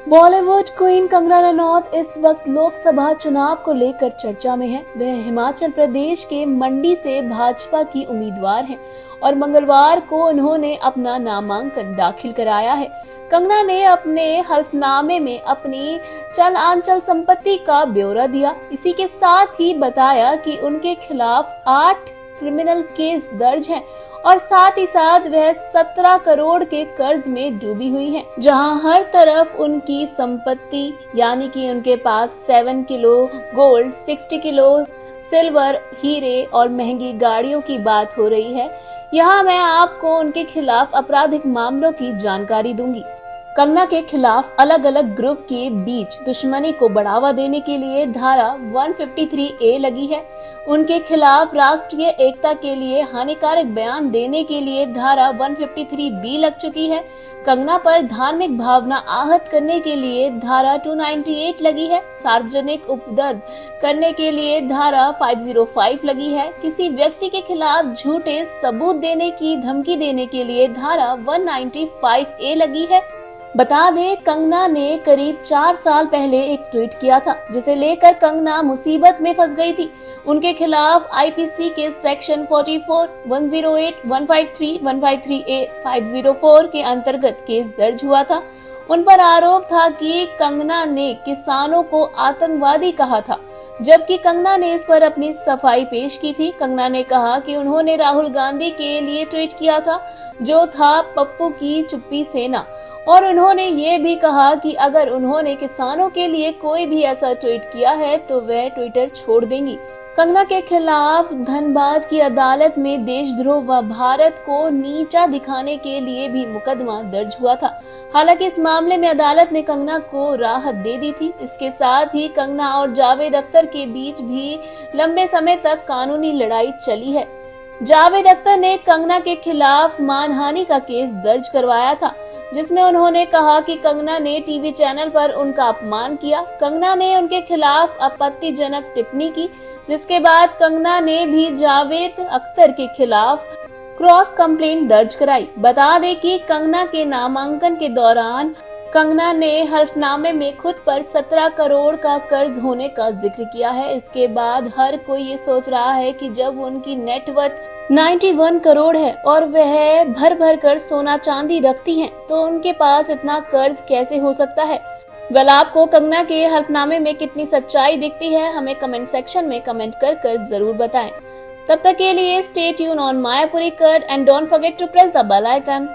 Bollywood queen Kangana Ranaut इस वक्त लोकसभा चुनाव को लेकर चर्चा में है। वह हिमाचल प्रदेश के मंडी से भाजपा की उम्मीदवार हैं और मंगलवार को उन्होंने अपना नामांकन दाखिल कराया है। कंगना ने अपने हल्फनामे में अपनी चल अचल संपत्ति का ब्यौरा दिया। इसी के साथ ही बताया कि उनके खिलाफ 8 क्रिमिनल केस दर्ज हैं और साथ ही साथ वह 17 करोड़ के कर्ज में डूबी हुई हैं, जहां हर तरफ उनकी संपत्ति यानी कि उनके पास 7 किलो गोल्ड, 60 किलो सिल्वर, हीरे और महंगी गाड़ियों की बात हो रही है। यहाँ मैं आपको उनके खिलाफ आपराधिक मामलों की जानकारी दूंगी। कंगना के खिलाफ अलग अलग ग्रुप के बीच दुश्मनी को बढ़ावा देने के लिए धारा 153A लगी है। उनके खिलाफ राष्ट्रीय एकता के लिए हानिकारक बयान देने के लिए धारा 153B लग चुकी है। कंगना पर धार्मिक भावना आहत करने के लिए धारा 298 लगी है। सार्वजनिक उपद्रव करने के लिए धारा 505 लगी है। किसी व्यक्ति के खिलाफ झूठे सबूत देने की धमकी देने के लिए धारा 195A लगी है। बता दें, कंगना ने करीब 4 साल पहले एक ट्वीट किया था, जिसे लेकर कंगना मुसीबत में फंस गई थी। उनके खिलाफ आईपीसी के सेक्शन 44, 108, 153, 153A, 504 के अंतर्गत केस दर्ज हुआ था। उन पर आरोप था कि कंगना ने किसानों को आतंकवादी कहा था, जबकि कंगना ने इस पर अपनी सफाई पेश की थी। कंगना ने कहा कि उन्होंने राहुल गांधी के लिए ट्वीट किया था, जो था पप्पू की चुप्पी सेना, और उन्होंने ये भी कहा कि अगर उन्होंने किसानों के लिए कोई भी ऐसा ट्वीट किया है तो वह ट्विटर छोड़ देंगी। कंगना के खिलाफ धनबाद की अदालत में देशद्रोह व भारत को नीचा दिखाने के लिए भी मुकदमा दर्ज हुआ था। हालांकि इस मामले में अदालत ने कंगना को राहत दे दी थी। इसके साथ ही कंगना और जावेद अख्तर के बीच भी लंबे समय तक कानूनी लड़ाई चली है। जावेद अख्तर ने कंगना के खिलाफ मानहानि का केस दर्ज करवाया था, जिसमें उन्होंने कहा कि कंगना ने टीवी चैनल पर उनका अपमान किया। कंगना ने उनके खिलाफ आपत्तिजनक टिप्पणी की, जिसके बाद कंगना ने भी जावेद अख्तर के खिलाफ क्रॉस कंप्लेंट दर्ज कराई। बता दें कि कंगना के नामांकन के दौरान कंगना ने हल्फनामे में खुद पर 17 करोड़ का कर्ज होने का जिक्र किया है। इसके बाद हर कोई ये सोच रहा है कि जब उनकी नेटवर्थ 91 करोड़ है और वह भर भर कर सोना चांदी रखती हैं, तो उनके पास इतना कर्ज कैसे हो सकता है। आपको कंगना के हल्फनामे में कितनी सच्चाई दिखती है, हमें कमेंट सेक्शन में कमेंट कर जरूर बताएं। तब तक के लिए stay tune on Mayapuri Cut and don't forget to press the bell icon.